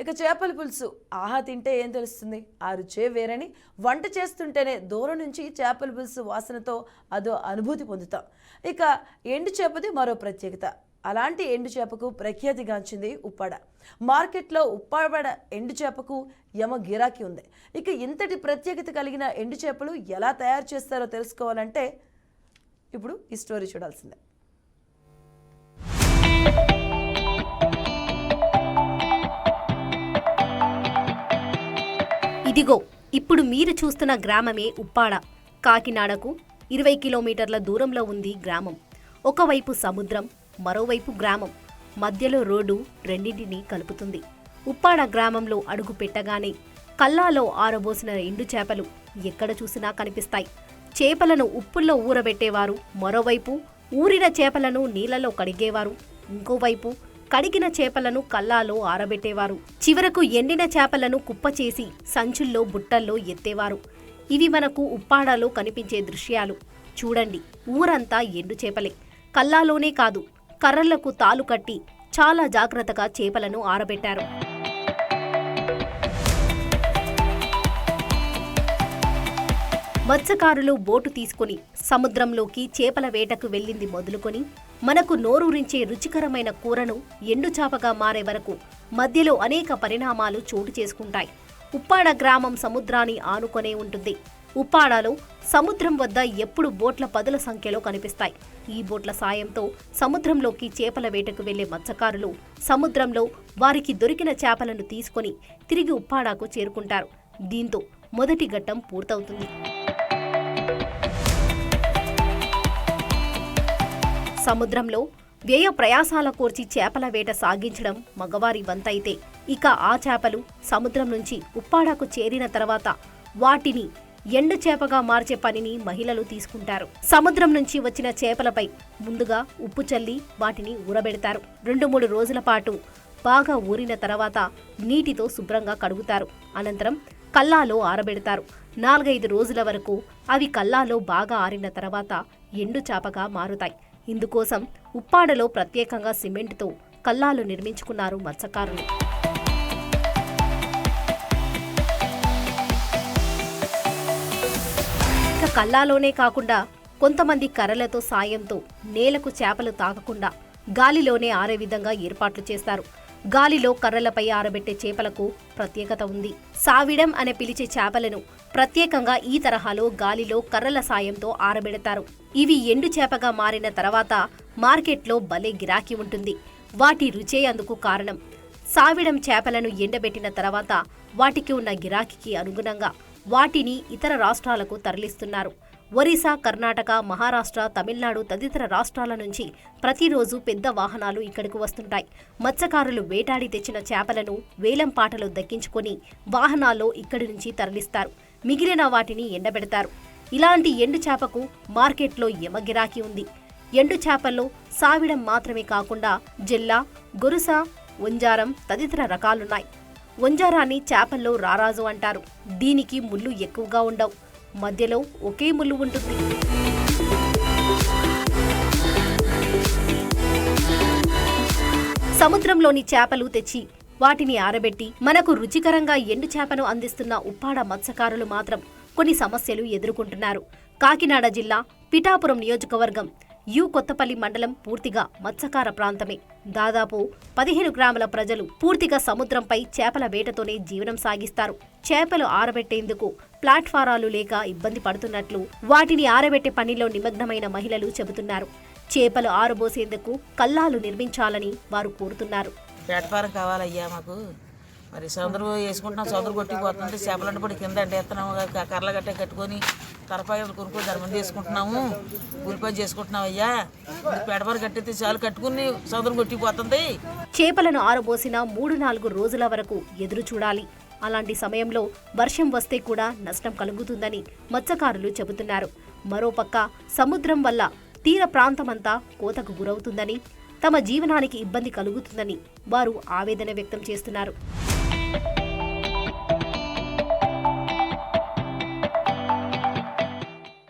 ఇక చేపల పులుసు ఆహా తింటే ఏం తెలుస్తుంది, ఆ రుచే వేరని వంట చేస్తుంటేనే దూరం నుంచి చేపల పులుసు వాసనతో అదో అనుభూతి పొందుతాం. ఇక ఎండు చేపది మరో ప్రత్యేకత. అలాంటి ఎండు చేపకు ప్రఖ్యాతిగాంచింది ఉప్పాడ. మార్కెట్లో ఉప్పాడ ఎండు చేపకు యమ గిరాకీ ఉంది. ఇక ఇంతటి ప్రత్యేకత కలిగిన ఎండు చేపలు ఎలా తయారు చేస్తారో తెలుసుకోవాలంటే ఇప్పుడు ఈ స్టోరీ చూడాల్సిందే. ఇదిగో ఇప్పుడు మీరు చూస్తున్న గ్రామమే ఉప్పాడ. కాకినాడకు 20 కిలోమీటర్ల దూరంలో ఉంది గ్రామం. ఒకవైపు సముద్రం, మరోవైపు గ్రామం. మధ్యలో రోడ్డు రెండింటినీ కలుపుతుంది. ఉప్పాడ గ్రామంలో అడుగు పెట్టగానే కల్లాలో ఆరబోసిన ఎండు చేపలు ఎక్కడ చూసినా కనిపిస్తాయి. చేపలను ఉప్పుల్లో ఊరబెట్టేవారు, మరోవైపు ఊరిన చేపలను నీళ్లలో కడిగేవారు, ఇంకోవైపు కడిగిన చేపలను కల్లాలో ఆరబెట్టేవారు. చివరకు ఎండిన చేపలను కుప్పచేసి సంచుల్లో బుట్టల్లో ఎత్తేవారు. ఇవి మనకు ఉప్పాడలో కనిపించే దృశ్యాలు. చూడండి, ఊరంతా ఎండు చేపలే. కల్లాలోనే కాదు, కర్రలకు తాలు కట్టి చాలా జాగ్రత్తగా చేపలను ఆరబెట్టారు. మత్స్యకారులు బోటు తీసుకుని సముద్రంలోకి చేపల వేటకు వెళ్ళింది మొదలుకొని మనకు నోరూరించే రుచికరమైన కూరను ఎండుచాపగా మారే వరకు మధ్యలో అనేక పరిణామాలు చోటు చేసుకుంటాయి. ఉప్పాడ గ్రామం సముద్రాన్ని ఆనుకొనే ఉంటుంది. ఉప్పాడలో సముద్రం వద్ద ఎప్పుడు బోట్ల పదుల సంఖ్యలో కనిపిస్తాయి. ఈ బోట్ల సాయంతో సముద్రంలోకి చేపల వేటకు వెళ్లే మత్స్యకారులు సముద్రంలో వారికి దొరికిన చేపలను తీసుకుని తిరిగి ఉప్పాడకు చేరుకుంటారు. దీంతో మొదటి ఘట్టం పూర్తవుతుంది. సముద్రంలో వ్యయ ప్రయాసాల కోర్చి చేపల వేట సాగించడం మగవారి వంతైతే, ఇక ఆ చేపలు సముద్రం నుంచి ఉప్పాడకు చేరిన తర్వాత వాటిని ఎండు చేపగా మార్చే పనిని మహిళలు తీసుకుంటారు. సముద్రం నుంచి వచ్చిన చేపలపై ముందుగా ఉప్పు చల్లి వాటిని ఊరబెడతారు. 2-3 రోజుల పాటు బాగా ఊరిన తర్వాత నీటితో శుభ్రంగా కడుగుతారు. అనంతరం కల్లాలో ఆరబెడతారు. 4-5 రోజుల వరకు అవి కల్లాలో బాగా ఆరిన తర్వాత ఎండు చేపగా మారుతాయి. ఇందుకోసం ఉప్పాడలో ప్రత్యేకంగా సిమెంట్తో కల్లాలు నిర్మించుకున్నారు మత్స్యకారులు. ఇక కల్లాలోనే కాకుండా కొంతమంది కర్రలతో సాయంతో నేలకు చేపలు తాకకుండా గాలిలోనే ఆరే విధంగా ఏర్పాట్లు చేస్తారు. గాలిలో కర్రలపై ఆరబెట్టే చేపలకు ప్రత్యేకత ఉంది. సావిడం అనే పిలిచే చేపలను ప్రత్యేకంగా ఈ తరహాలో గాలిలో కర్రల సాయంతో ఆరబెడతారు. ఇవి ఎండు చేపగా మారిన తర్వాత మార్కెట్లో భలే గిరాకీ ఉంటుంది. వాటి రుచే అందుకు కారణం. సావిడం చేపలను ఎండబెట్టిన తర్వాత వాటికి ఉన్న గిరాకీకి అనుగుణంగా వాటిని ఇతర రాష్ట్రాలకు తరలిస్తున్నారు. ఒరిస్సా, కర్ణాటక, మహారాష్ట్ర, తమిళనాడు తదితర రాష్ట్రాల నుంచి ప్రతిరోజు పెద్ద వాహనాలు ఇక్కడికి వస్తుంటాయి. మత్స్యకారులు వేటాడి తెచ్చిన చేపలను వేలం పాటలో దక్కించుకొని వాహనాల్లో ఇక్కడి నుంచి తరలిస్తారు. మిగిలిన వాటిని ఎండబెడతారు. ఇలాంటి ఎండు చేపకు మార్కెట్లో యమ గిరాకీ ఉంది. ఎండు చేపల్లో సావిడం మాత్రమే కాకుండా జెల్లా, గొరుస, వంజారం తదితర రకాలున్నాయి. వంజారాన్ని చేపల్లో రారాజు అంటారు. దీనికి ముళ్ళు ఎక్కువగా ఉండవు. మధ్యలో ఒకే ముళ్ళు ఉంటుంది. సముద్రంలోని చేపలు తెచ్చి వాటిని ఆరబెట్టి మనకు రుచికరంగా ఎండు చేపను అందిస్తున్న ఉప్పాడ మత్స్యకారులు మాత్రం కొన్ని సమస్యలు ఎదుర్కొంటున్నారు. కాకినాడ జిల్లా పిఠాపురం నియోజకవర్గం కొత్తపల్లి మండలం పూర్తిగా మత్స్యకార ప్రాంతమే. దాదాపు 15 గ్రామాల ప్రజలు పూర్తిగా సముద్రంపై చేపల వేటతోనే జీవనం సాగిస్తారు. చేపలు ఆరబెట్టేందుకు ప్లాట్ఫారాలు లేక ఇబ్బంది పడుతున్నట్లు వాటిని ఆరబెట్టే పనిలో నిమగ్నమైన మహిళలు చెబుతున్నారు. చేపలు ఆరబోసేందుకు కల్లాలు నిర్మించాలని వారు కోరుతున్నారు. ప్లాట్ఫారం కావాలయ్యా మాకు. మరి సముద్రం వేసుకుంటున్నాం, సముద్రం కొట్టిపోతుంది. చేపలంటే కూడా కింద వేస్తున్నాము, కర్రల గట్టే కట్టుకొని కరపాయలు కొనుక్కొని దాని మంది వేసుకుంటున్నాము, కూలిపని చేసుకుంటున్నాం అయ్యా. ప్లాట్ఫారం కట్టేస్తే చాలు, కట్టుకుని సముద్రం కొట్టిపోతుంది. చేపలను ఆరబోసిన 3-4 రోజుల వరకు ఎదురు చూడాలి. అలాంటి సమయంలో వర్షం వస్తే కూడా నష్టం కలుగుతుందని మత్స్యకారులు చెబుతున్నారు. మరోపక్క సముద్రం వల్ల తీర ప్రాంతమంతా కోతకు గురవుతుందని, తమ జీవనానికి ఇబ్బంది కలుగుతుందని వారు ఆవేదన వ్యక్తం చేస్తున్నారు.